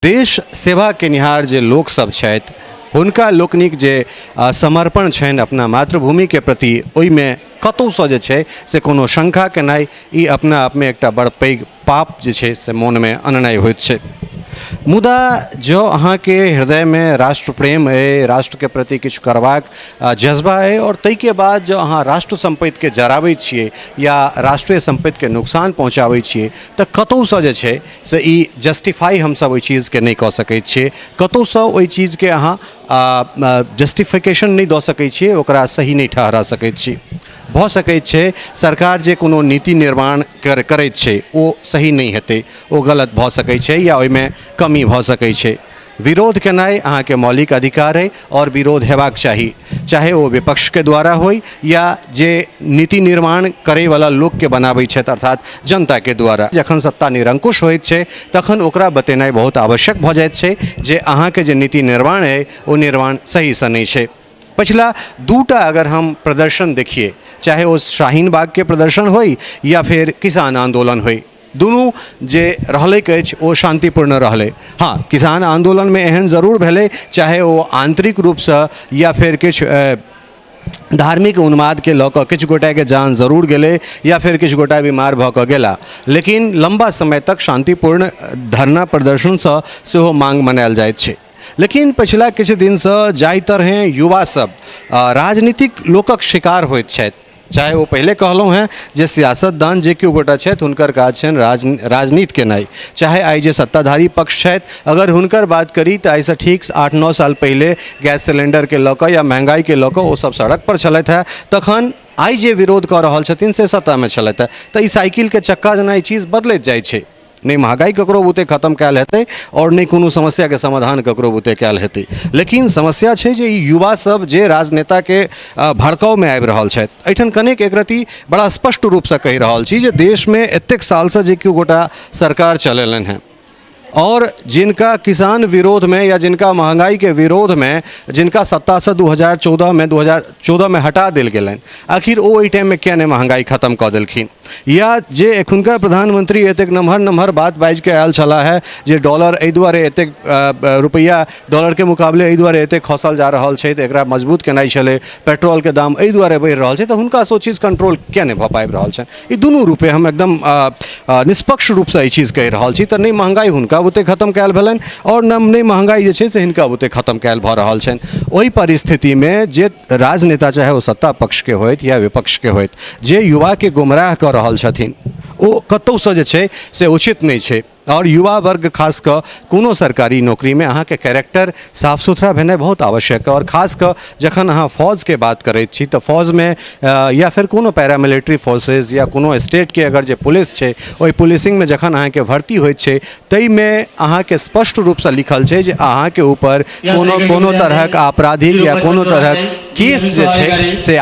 देश सेवा केनिहार जे लोक सब छथि हुनका लोकनिक जे समर्पण छनि अपना मातृभूमि के प्रति ओहिमे कतौसँ जे छै से कोनो शंका केनाइ ई अपना आपमे एकटा बड़ पैघ पाप जे छै से मोनमे अननाइ होइत छै। मुदा जो अहाँके हृदयमे राष्ट्र प्रेम अइ, राष्ट्र के प्रति किछु करबाक जज्बा अइ और ताहिके बाद जो अहाँ राष्ट्र सम्पत्तिके जराबै छियै या राष्ट्रीय सम्पत्तिके नुकसान पहुँचाबै छियै तऽ कतौसँ जे छै से ई जस्टिफाई हमसब ओहि चीजके नहि कऽ सकैत छियै, कतौसँ ओहि चीजके अहाँ जस्टिफिकेशन नहीं दऽ सकैत छियै, ओकरा सही नहीं ठहरा सकैत छी। भऽ सकैत छै सरकार जे कोनो नीति निर्माण करैत छै ओ सही नहीं हेतै, ओ गलत भऽ सकैत छै या ओहिमे कमी भऽ सकैत छै। विरोध केनाइ अहाँके मौलिक अधिकार है और विरोध हेबाक चाही, चाहे वो विपक्ष के द्वारा होय या जे नीति निर्माण करैवला लोकके बनाबै छथि अर्थात जनता के द्वारा। जखन सत्ता निरंकुश होइत छै तखन ओकरा बतेनाइ बहुत आवश्यक भऽ जाइत छै जे अहाँके जे नीति निर्माण है ओ निर्माण सहीसँ नहीं छै। पिछला दूटा अगर हम प्रदर्शन देखिए, चाहे वो शाहीन बाग के प्रदर्शन होय या फिर किसान आंदोलन होय, दुनू जे रहलैक अछि ओ शांतिपूर्ण रहलै। हाँ, किसान आंदोलन में एहन जरूर भेलै, चाहे वो आंतरिक रूपसँ या फिर किछु धार्मिक उन्माद के लऽ कऽ किछु गोटा के जान जरूर गेलै या फिर किछु गोटा बीमार भऽ कऽ गेला, लेकिन लंबा समय तक शांतिपूर्ण धरना प्रदर्शनसँ सेहो मांग मनायल जाइत छै। लेकिन पिछला किछु दिनसँ जाहि तरहें युवा सब राजनीतिक लोकक शिकार होइत छथि, चाहे वो पहले कहलहुँ हैं जे सियासतदान जे केओ गोटा छथि हुनकर काज छनि राजनीति केनाइ, चाहे आइ जे सत्ताधारी पक्ष छथि अगर हुनकर बात करी तऽ आइसँ ठीक 8-9 साल पहले गैस सिलेंडर के लऽ कऽ या महंगाई के लऽ कऽ ओ सब सड़क पर छलथि हैं, तखन आइ जे विरोध कऽ रहल छथिन से सत्तामे छलथि हैं। तऽ ई साइकिल के चक्का जेना ई चीज बदलैत जाइ छै, नहीं महंगाई ककरो बुते खत्म कैल हेतै और नहीं कोनो समस्या के समाधान ककरो बुते कैल हेतै। लेकिन समस्या छै जे ई युवा सब जे राजनेता के भड़काव में आबि रहल छथि, एहिठाम कनेक एकरति बड़ा स्पष्ट रूपसँ कहि रहल छी जे देश में एतेक सालसँ जे केओ गोटा सरकार चलेलनि हैं और जिनका किसान विरोध में या जिनका महंगाई के विरोध में जिनका सत्ता से 2014 में हटा दिल गेलनि, आखिर ओ टाइम में क्या ने महंगाई खत्म कऽ देलखिन, या जे एखुनका प्रधानमंत्री एतेक नम्हर बात बाजि के आयल छला है जे डॉलर एहि दुआरे एतेक रुपैया डॉलर के मुकाबले एहि दुआरे एतेक खसल जा रहल छै तऽ एकरा मजबूत केनाइ छलै, पेट्रोल के दाम एहि दुआरे बढ़ि रहल छै तऽ हुनका सो चीज कंट्रोल क्या नहि भऽ पाबि रहल छनि। ई दुनू रूपे हम एकदम निष्पक्ष रूपसँ ई चीज कहि रहल छी। तऽ नहि महंगाई हुनका बुते खत्म कैल भेलनि और नहीं महंगाई जे छै से हिनका बुते खत्म कैल भऽ रहल छनि। ओहि परिस्थिति में जे राजनेता चाहे वो सत्ता पक्ष के होइत या विपक्ष के होइत जे युवा के गुमराह कऽ रहल छथिन ओ कतौसँ जे छै से उचित नहीं छै। और युवा वर्ग खास कऽ कोनो सरकारी नौकरी में अहाँ के कैरेक्टर साफ सुथरा भेनाइ बहुत आवश्यक है। और खास कऽ जखन अहाँ फौज के बात करैत छी तऽ फौज में या फिर कोनो पैरामिलिट्री फोर्सेज या कोनो स्टेट के अगर जे पुलिस छै ओहि पुलिसिंग में जखन अहाँ के भर्ती होइत छै ताहिमे अहाँ के स्पष्ट रूपसँ लिखल छै जे अहाँ के ऊपर कोनो तरहक आपराधिक या कोनो तरहक केस जे छै से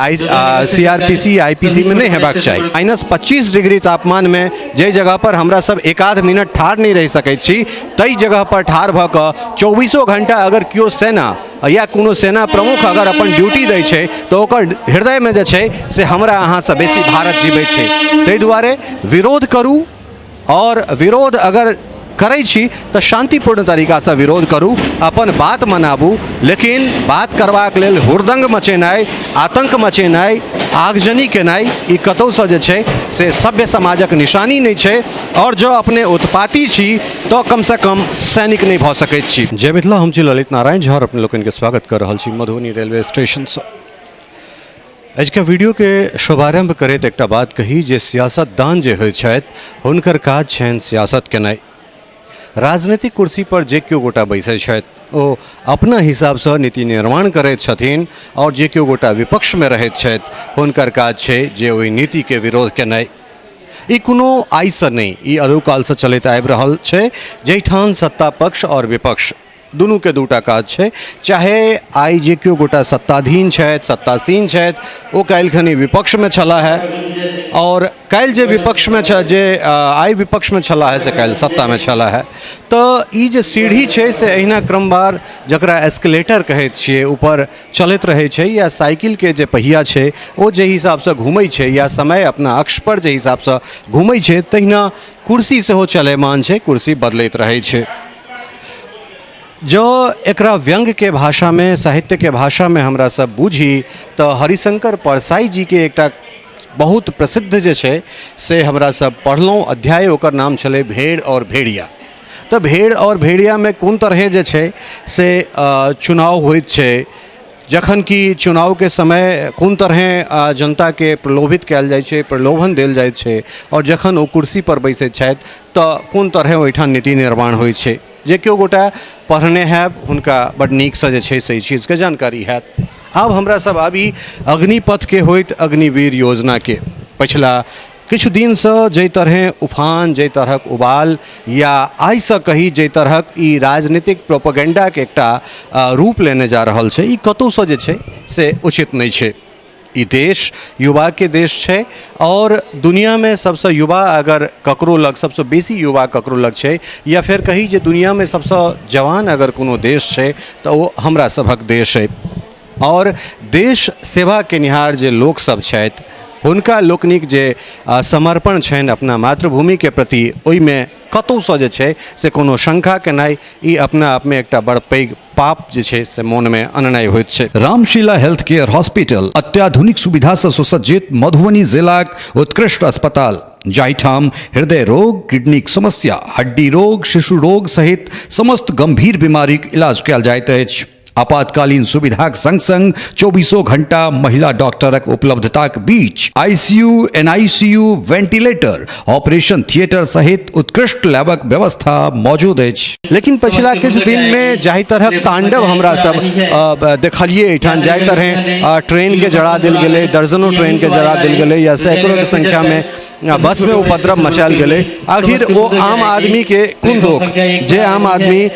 CRPC IPC में नहीं हेबाक चाही। -25 डिग्री तापमान में जे जगह पर हमरा सब एक आध मिनट ठाढ़ नहीं रहि सकैत छी ताहि जगह पर ठाढ़ भऽ कऽ 24 घंटा अगर केओ सेना या कोनो सेना प्रमुख अगर अपन ड्यूटी दै छै तऽ ओकर हृदय में जे छै से हमरा अहाँसँ बेसी भारत जीवै छै। ताहि दुआरे विरोध करू और विरोध अगर करै छी तऽ शांतिपूर्ण तरीकासँ विरोध करू, अपन बात मनाबू, लेकिन बात करबाक लेल हुड़दंग मचेनाइ, आतंक मचेनाइ, आगजनी केनाइ ई कतौसँ जे छै से सभ्य समाजक निशानी नहीं छै। और जो अपने उत्पाती छी तो कम से कम सैनिक नहीं भऽ सकैत छी। जय मिथिला, हम छी ललित नारायण झा और अपने लोगन के स्वागत कर रहल छी मधुबनी रेलवे स्टेशन से। आज के वीडियो के शुभारंभ करैत एकटा बात कही जे सियासतदान जे होइ छथि हुनकर काज छनि सियासत केनाइ। राजनीतिक कुर्सी पर जे केओ गोटा बैसै छथि ओ अपना हिसाबसँ नीति निर्माण करैत छथिन और जे केओ गोटा विपक्ष में रहैत छथि हुनकर काज छै जे ओहि नीति के विरोध केनाइ। ई कोनो आइसँ नहीं, ई अदौकालसँ चलैत आबि रहल छै जाहिठाम सत्ता पक्ष और विपक्ष दुनू के दूटा काज छै। चाहे आइ जे केओ गोटा सत्ताधीन छथि, सत्तासीन छथि, ओ काल्हि खनी विपक्ष में छला है और काल्हि जे विपक्ष में आइ विपक्ष में छला है से काल्हि सत्ता में छला है। तो ई जे सीढ़ी छै से अहिना क्रमवार जकरा एस्केलेटर कहैत छियै ऊपर चलैत रहै छै, या साइकिल के जे पहिया छै ओ जे हिसाबसँ घूमै छै या समय अपना अक्ष पर जे हिसाबसँ घूमै छै तहिना कुर्सी सेहो चलयमान छै, कुर्सी बदलैत रहै छै। जो एकरा व्यंग के भाषा में, साहित्य के भाषा में हमरा सब बूझी तो हरिशंकर परसाई जी के एकटा बहुत प्रसिद्ध जे छै से हमरा सब पढ़लहुँ अध्याय, ओकर नाम छलै भेड़ और भेड़िया। तो भेड़ और भेड़िया में कोन तरह जे छै से चुनाव होइत छै, जखन कि चुनाव के समय कोन तरह जनता के प्रलोभित कयल जाइ छै, प्रलोभन देल जाइ छै, और जखन ओ कुर्सी पर बैसैत छथि तो कोन तरह ओहिठाम नीति निर्माण होइ छै। जे केओ गोटा पढ़ने हैब हुनका बड़ नीकसँ जे छै से ई चीजके जानकारी हैत। आब हमरा सब आबी अग्निपथ के होइत अग्निवीर योजना के। पछिला किछु दिनसँ जाहि तरह उफान, जाहि तरहक उबाल, या आइसँ कही जाहि तरहक ई राजनीतिक प्रोपेगेंडाके एकटा रूप लेने जा रहल छै, ई कतहुसँ जे छै से उचित नहीं छै। ई देश युवा के देश छै, और दुनिया में सबसे युवा अगर ककरो लग, सबसे बेसी युवा ककरो लग छै, या फिर कही जे दुनिया में सबसे जवान अगर कोनो देश छै तो वो हमरा सभक देश है। और देश सेवा केनिहार जे लोक सब छथि हुनका लोकनिक जे समर्पण छनि अपना मातृभूमि के प्रति, ओहिमे कतहुसँ जे छै से कोनो शंका केनाइ ई अपना आप में एकटा बड़ पैघ पाप जे छै से मोन में अननाइ होइत छै। रामशीला हेल्थ केयर हॉस्पिटल अत्याधुनिक सुविधा से सुसज्जित मधुबनी जिलाक उत्कृष्ट अस्पताल, जाहिठाम हृदय रोग, किडनीक समस्या, हड्डी रोग, शिशु रोग सहित समस्त गंभीर बीमारीक इलाज कयल जाइत अछि। आपातकालीन सुविधाक संग संग 24 घंटा महिला डॉक्टरक उपलब्धताक बीच ICU, NICU, ventilator, operation theatre सहित उत्कृष्ट लैबक व्यवस्था मौजूद अछि। लेकिन पिछला किछु दिन में जाहि तरह तांडव हमरा सब देखलिए, एठान जाहि तरह ट्रेन के जड़ा दिल गेलै, दर्जनों ट्रेन के जड़ा दिल गेलै, या सैकड़ों के संख्या में बस में उपद्रव मचायल गेलै। आखिर वो आम आदमी के कोन दोख, जे आम आदमी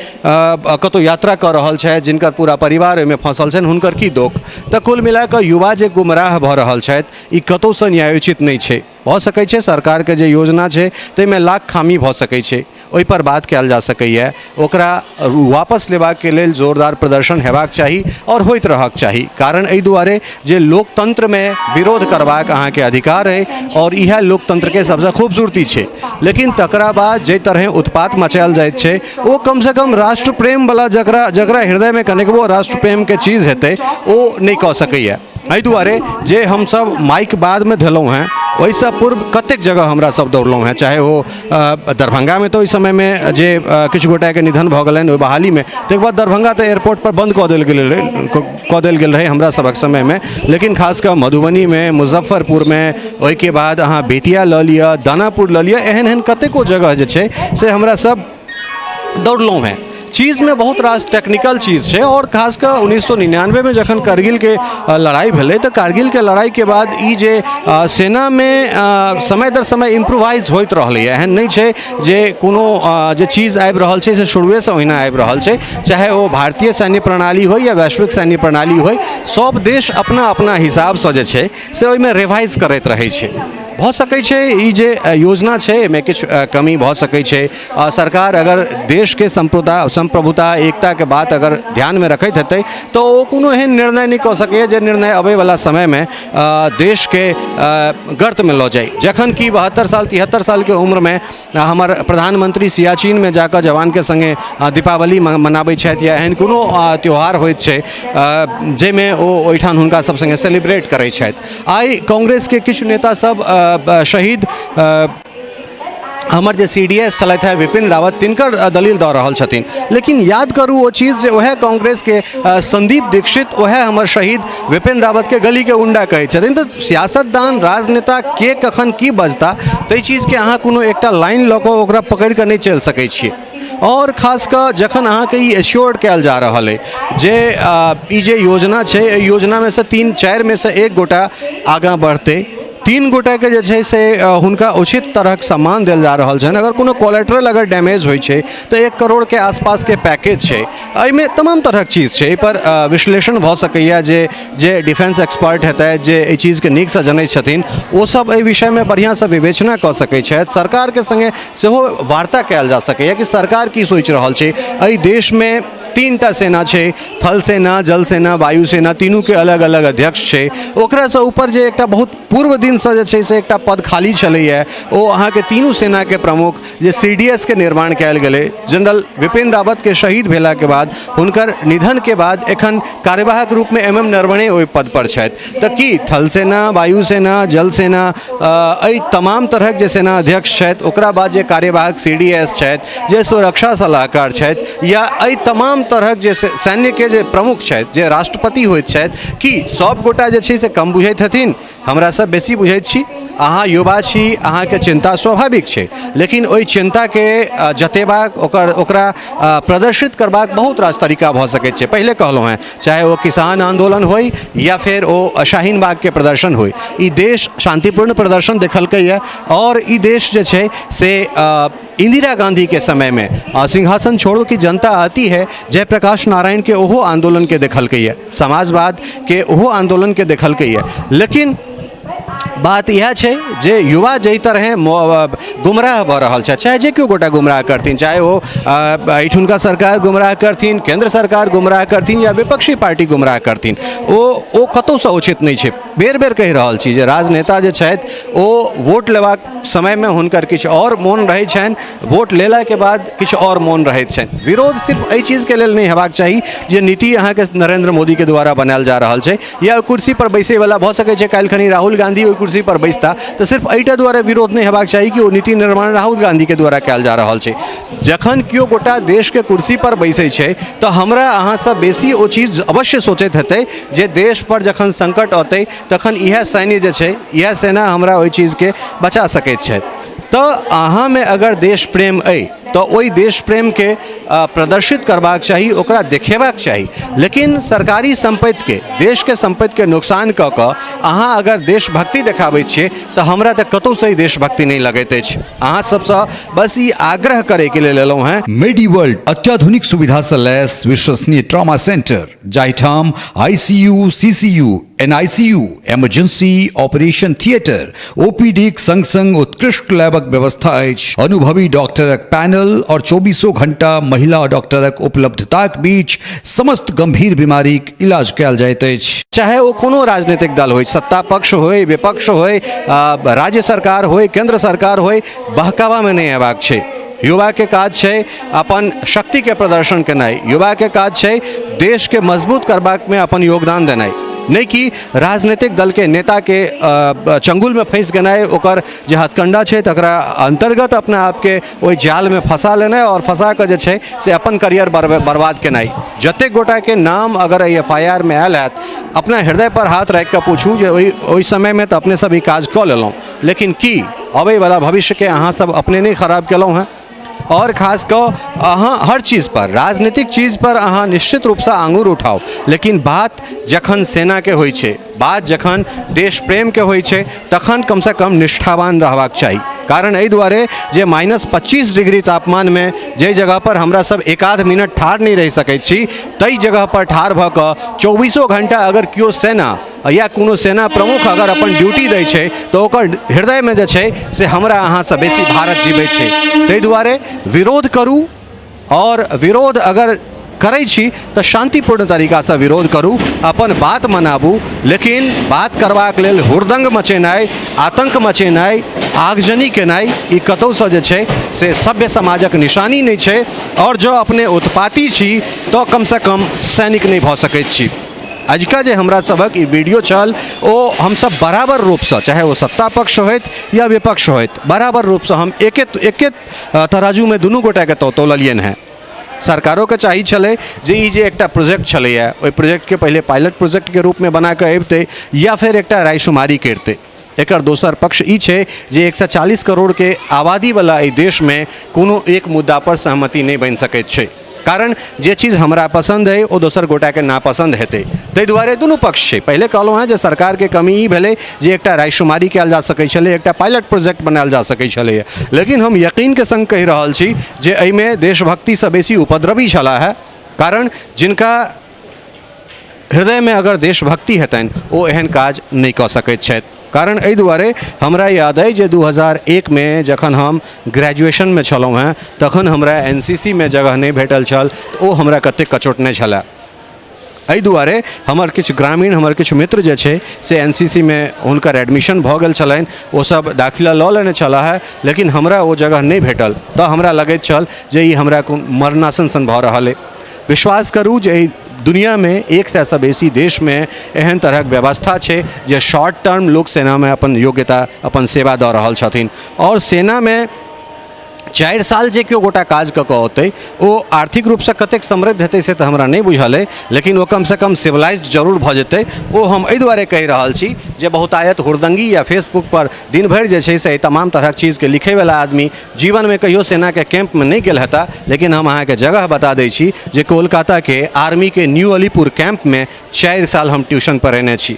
कतौ यात्रा कर रहल छै, जिनकर पूरा परिवार में फंसल छनि, हुनकर की दोख। तो कुल मिला कऽ युवा जे गुमराह भऽ रहल छथि, ई कतौसँ न्यायोचित नहीं छै। भऽ सकै छै सरकार के जे योजना छै ताहिमे लाख खामी भऽ सकै छै, ओहि पर बात कयल जा सकैए, ओकरा वापस लेबाक के लेल जोरदार प्रदर्शन हेबाक चाही और होइत रहक चाही। कारण एहि दुआरे जे लोकतंत्र में विरोध करबाक अहाँके अधिकार है, और इएह लोकतंत्र के सबसे खूबसूरती छै। लेकिन तकरा बाद जे तरह उत्पात मचायल जाइत छै, वो कम से कम राष्ट्र प्रेम वाला जकरा हृदय में कनिकबो राष्ट्र प्रेम के चीज हेतै ओ नहीं कऽ सकैए। एहि दुआरे जे हम सब माइक बाद में धेलहुँ हैं, ओहिसँ पूर्व कतेक जगह हमरा सब दौड़लहुँ हैं, चाहे वो दरभंगा में तो ओहि समय में जे किछु गोटा के निधन भऽ गेलनि ओहि बहाली में, ताहिके बाद दरभंगा तो एयरपोर्ट पर बंद कऽ देल गेल रहै हमरा सबक समय में। लेकिन खास कऽ मधुबनी में, मुजफ्फरपुर में, ओहिके बाद अहाँ बेतिया लऽ लिअ, दानापुर लऽ लिअ, एहन एहन कतेको जगह जे छै से हमरा सब दौड़लहुँ हैं। चीज़ में बहुत रास टेक्निकल चीज़ है, और खासकर 1999 में जखन कारगिल के लड़ाई भेलै, तो कारगिल के लड़ाई के बाद ई जे सेना में समय दर समय इम्प्रोवाइज होइत रहलै। एहन नहीं छै जे कोनो जे चीज़ आबि रहल छै से शुरुए से ओहिना आबि रहल छै, चाहे वो भारतीय सैन्य प्रणाली हो या वैश्विक सैन्य प्रणाली हो, सब देश अपना अपना हिसाब से जे छै से ओहिमे रिवाइज करैत रहै छै। भऽ सकै छै ई जे योजना छै एहिमे किछु कमी भऽ सकै छै। सरकार अगर देश के संप्रभुता, एकता के बात अगर ध्यान में रखैत हेतै तो ओ कोनो एहन निर्णय नहीं कऽ सकैए जे निर्णय अबै वाला समय में देश के गर्त में लऽ जाय। जखन कि 72 साल 73 साल के उम्र में हमर प्रधानमंत्री सियाचिन में जाकर जवान के संगे दीपावली मनाबै छथि, या एहन कोनो त्यौहार होइत छै जाहिमे ओ ओहिठाम हुनका सब संगे सेलिब्रेट करै छथि। आइ कांग्रेस के किछु नेता सब शहीद हमर जे CDS चलैत है विपिन रावत, तिनकर दलील दऽ रहल छथिन। लेकिन याद करू वो चीज़ जे वह कांग्रेस के संदीप दीक्षित, वह हमर शहीद विपिन रावत के गली के उंडा कहै छथिन। तो सियासतदान, राजनेता के कखन की बजता ताहि चीज़ के अहाँ कोनो एकटा लाइन लऽ कऽ ओकरा पकड़ि कऽ नहीं चलि सकै छियै। और खास कर जखन अहाँके ई एश्योर्ड कयल जा रहल है जे ई जे योजना छै, योजना में से 3-4 में से एक गोटा आगाँ बढ़ते, 3 गोटा के जे छै से हुनका उचित तरहक सम्मान देल जा रहल छनि। अगर कोनो कोलेट्रल अगर डैमेज होइ छै तो 1 करोड़ के आसपास के पैकेज छै, एहिमे तमाम तरहक चीज़ छै। पर विश्लेषण भऽ सकैए जे डिफेंस एक्सपर्ट हेतै, जे एहि चीज़ के नीकसँ जनै छथिन, ओ सब एहि विषय में बढ़िया से विवेचना कऽ सकै छथि। सरकार के संगे सेहो वार्ता कयल जा सकैए कि सरकार की सोचि रहल छै, एहि देश में तीनटा सेना छै, थल सेना, जल सेना, वायु सेना, तीनू के अलग अलग अध्यक्ष छै। ओकरा से ऊपर जे एकटा बहुत पूर्व दिन से जे छै से एकटा पद खाली छलैया, ओ अहाँके तीनू सेना के प्रमुख जे CDS के निर्माण कयल गेलै। जनरल विपिन रावत के शहीद भेला के बाद, हुनकर निधन के बाद एखन कार्यवाहक रूप में MM नरवणे ओहि पद पर छथि। तऽ की थल सेना, वायु सेना, जल सेना, एहि तमाम तरहक जे सेना अध्यक्ष छथि, ओकरा बाद जे कार्यवाहक CDS छथि, जे सुरक्षा सलाहकार छथि, या एहि तमाम तरहक जे सैन्य के जे प्रमुख छथि, जे राष्ट्रपति होइत छथि, की सब गोटा जे छै से कम बुझैत हथिन? हमरा सब बेसी बुझैत छी। अहाँ युवा छी, अहाँके चिंता स्वाभाविक छै, लेकिन ओहि चिंताके जतेबाक, ओकरा प्रदर्शित करबाक बहुत रास तरीका भऽ सकैत छै। पहिले कहलहुँ हैं, चाहे वो किसान आंदोलन होय या फिर ओ शाहीन बाग के प्रदर्शन होय, ई देश शांतिपूर्ण प्रदर्शन देखलकै है। और ई देश जे छै से इंदिरा गांधी के समय में सिंहासन छोड़ो की जनता आती है, जयप्रकाश नारायण के ओहो आंदोलन के देखलकै है, समाजवाद के ओहो आंदोलन के देखलकै है। लेकिन बात यह छै जे युवा जै तरह गुमराह भऽ रहल छै, चाहे जे केओ गोटा गुमराह करथिन, चाहे वो एहिठुनका सरकार गुमराह करथिन, केंद्र सरकार गुमराह करथिन, या विपक्षी पार्टी गुमराह करथिन, ओ कतौसँ उचित नहि छै। बेर बेर कहि रहल छी जे राजनेता जे छथि, ओ वोट लेबाक समय में हुनकर किछु और मोन रहै छनि, वोट लेला के बाद किछु और मोन रहैत छनि। विरोध सिर्फ एहि चीज के लेल नहि हेबाक चाही जे नीति अहाँके नरेंद्र मोदी के द्वारा बनायल जा रहल छै, या कुर्सी पर बैसै वाला भऽ सकै छै काल्हि खनी राहुल गांधी ओहि कुर्सी पर बैसता, तो सिर्फ एहिटा द्वारा विरोध नहीं हेबाक चाही कि ओ नीति निर्माण राहुल गांधी के द्वारा कयल जा रहल छै। जखन केओ गोटा देश के कुर्सी पर बैसै छै, तो हमरा अहाँ सब बेसी ओ चीज अवश्य सोचैत हेतै जे देश पर जखन संकट औतै, तखन इएह सैन्य जे छै, इएह सेना हमरा ओहि चीज के बचा सकैत छथि। तो अहाँ में अगर देश प्रेम अइ, तो ओहि देश प्रेम के प्रदर्शित करबाक चाही, ओकरा देखेबाक चाही। लेकिन सरकारी संपत्ति के, देश के संपत्ति के नुकसान कऽ कऽ अहाँ अगर देशभक्ति देखाबै छियै, तऽ हमरा तऽ कतौसँ ही देशभक्ति नहीं लगैत अछि। अहाँ सबसँ बस ई आग्रह करे के लेल एलहुँ हैं। मेडीवर्ल्ड अत्याधुनिक सुविधा से लैस विश्वसनीय ट्रॉमा सेंटर, जाहिठाम ICU, CCU, NICU, emergency operation theatre, OPD संग संग उत्कृष्ट लैबक व्यवस्था अछि। अनुभवी डॉक्टरक पैनल और 24 घंटा महिला डॉक्टरक उपलब्धताक बीच समस्त गंभीर बीमारीक इलाज कयल जाइत अछि। चाहे वो कोनो राजनीतिक दल होय, सत्ता पक्ष होय, विपक्ष होय, राज्य सरकार होय, केंद्र सरकार होय, बहकावा में नहीं हेबाक छै। युवा के काज छै अपन शक्ति के प्रदर्शन केनाइ, युवा के काज छै देश के मजबूत करबाक में अपन योगदान देनाइ, नहीं कि राजनीतिक दल के नेता के चंगुल में फंस गेनाइ, ओकर जे हथकंडा छै तकरा अंतर्गत अपना आपके ओहि जाल में फंसा लेनाइ और फंसा के जे छै से अपन करियर बर्बाद केनाइ। जतेक गोटा के नाम अगर FIR में आयल हैत, अपना हृदय पर हाथ राखि कऽ पूछू जे ओहि समय में तऽ अपने सब ई काज कऽ लेलहुँ, लेकिन की अबै वाला भविष्य के अहाँ सब अपने नहीं खराब केलहुँ हैं? और खास कऽ अहाँ हर चीज़ पर, राजनीतिक चीज़ पर अहाँ निश्चित रूप से आंगुर उठाओ, लेकिन बात जखन सेना के होय छै, बात जखन देश प्रेम के होय छै, तखन कम से कम निष्ठावान रहबाक चाही। कारण एहि दुआरे जे -25 डिग्री तापमान में जे जगह पर हमरा सब एक आध मिनट ठाढ़ नहीं रहि सकैत छी, तई जगह पर ठाढ़ भऽ कऽ 24 घंटा अगर केओ सेना या कोनो सेना प्रमुख अगर अपन ड्यूटी दै छै, तो ओकर हृदय में जे छै से हमरा अहाँ से बेसी भारत जीवै छै। ताहि दुआरे विरोध करू, और विरोध अगर करै छी तऽ शांतिपूर्ण तरीका से विरोध करू, अपन बात मनाबू, लेकिन बात करबाक लेल हुड़दंग मचेनाइ, आतंक मचेनाइ, आगजनी केनाइ, ई कतौसँ जे छै से सभ्य समाजक निशानी नहीं छै। और जो अपने उत्पाती छी, तो कम से कम सैनिक नहीं भऽ सकैत छी। अजका जे हमरा सबक ई वीडियो छल, ओ हम सब बराबर रूप से, चाहे वो सत्ता पक्ष होइत या विपक्ष होइत, बराबर रूप से हम एके तराजू में दुनू गोटा के तोललियन हैं। सरकारों के चाही छलै जे ई जे एकटा प्रोजेक्ट छलैया, ओहि प्रोजेक्ट के पहले पायलट प्रोजेक्ट के रूप में बना कऽ अबितै, या फिर एकटा रायशुमारी करतै। एकर दोसर पक्ष ई छै जे 140 करोड़ के आबादी वाला एहि देश में कोनो एक मुद्दा पर सहमति नहीं बनि सकैत छै। कारण जे चीज़ हमरा पसंद है वो दोसर गोटा के नापसंद हेतै, ताहि दुआरे दुनू पक्ष छै। पहले कहलहुँ हैं जे सरकार के कमी ई भेलै जे एकटा रायशुमारी कयल जा सकै छलै, एकटा पायलट प्रोजेक्ट बनायल जा सकै छलै, लेकिन हम यकीन के संग कहि रहल छी जे एहिमे देशभक्ति से बेसी उपद्रवी छला है। कारण जिनका हृदय में अगर देशभक्ति हेतनि, ओ एहन काज नहीं कऽ सकैत छथि। कारण एहि दुआरे हमरा याद अइ जे 2001 में जखन हम ग्रेजुएशन में छलहुँ हेँ तखन हमरा NCC में जगह नहि भेटल छल तऽ ओ हमरा कतेक कचोटने छलए। एहि दुआरे हमर किछु ग्रामीण हमर किछु मित्र जे छै से NCC में हुनकर एडमिशन भऽ गेल छलनि, ओ सब दाखिला लऽ लेने छलाह है, लेकिन हमरा ओ जगह नहि भेटल। तऽ हमरा लगैत छल जे ई हमरा मरणासन सन भऽ रहल अइ। विश्वास करू जे एहि दुनिया में 100 से बेसी देश में एहन तरहक व्यवस्था छै जे शॉर्ट टर्म लोक सेना में अपन योग्यता अपन सेवा दऽ रहल छथिन। और सेना में 4 साल जे केओ गोटा काज कऽ कऽ औतै ओ आर्थिक रूपसँ कतेक समृद्ध हेतै से तऽ हमरा नहि बुझल अइ, लेकिन ओ कमसँ कम सिविलाइज्ड जरूर भऽ जेतै। ओ हम एहि दुआरे कहि रहल छी जे बहुतायत हुड़दंगी या फेसबुक पर दिन भरि जे छै से तमाम तरहक चीज़के लिखैवला आदमी जीवन में कहियो सेना के कैंप में नहीं गेल हेता। लेकिन हम अहाँके जगह बता दै छी जे कोलकाता के आर्मी के न्यू अलीपुर कैंप में 4 साल हम ट्यूशन पढ़ेने छी।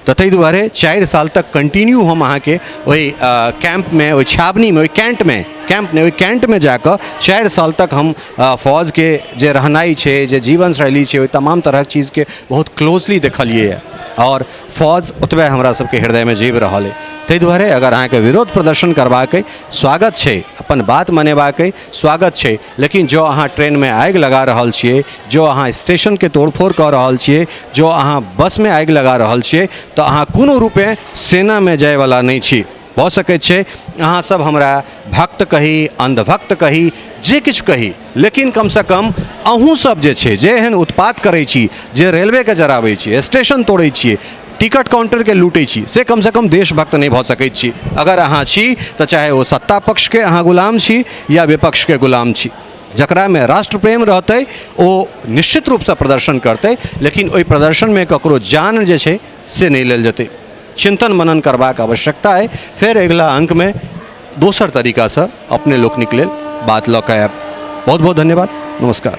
तो ताहि दुआरे 4 साल तक कंटिन्यू हम अहाँके ओहि कैंप में, ओहि छावनी में, ओहि कैंट में जाकर 4 साल तक हम फौज के जे रहनाइ छै, जे जीवन शैली छै, ओहि तमाम तरहक चीज़ के बहुत क्लोजली देखलिए है। और फौज ओतबे हमरा सबके हृदय में जीव रहल है। ताहि दुआरे अगर अहाँके विरोध प्रदर्शन करबाक अइ स्वागत छै, अपन बात मनेबाक अइ स्वागत छै, लेकिन जो अहाँ ट्रेन में आगि लगा रहल छियै, जो अहाँ स्टेशन के तोड़फोड़ कऽ रहल छियै, जो अहाँ बस में आगि लगा रहल छियै, तऽ अहाँ कोनो रूपे सेना में जायवला नहि छी। भऽ सकैत छै अहाँ सब हमरा भक्त कही, अंधभक्त कही, जे किछु कही, लेकिन कमसँ कम अहूँ सब जे छै जे एहन उत्पात करै छी, जे रेलवे के जराबै छी, स्टेशन तोड़ै छियै, टिकट काउंटर के लूटै छी, से कमसँ कम देशभक्त नहीं भऽ सकैत छी। अगर अहाँ छी तऽ चाहे वो सत्ता पक्ष के अहाँ गुलाम छी या विपक्ष के गुलाम छी। जकरा में राष्ट्र प्रेम रहतै ओ निश्चित रूप से प्रदर्शन करतै, लेकिन ओहि प्रदर्शन में ककरो जान जे छै से नहीं लेल जेतै। चिंतन मनन करबाक आवश्यकता है। फिर अगिला अंक में दोसर तरीका से अपने लोकनिक लेल बात लऽ कऽ आयब। बहुत बहुत धन्यवाद, नमस्कार।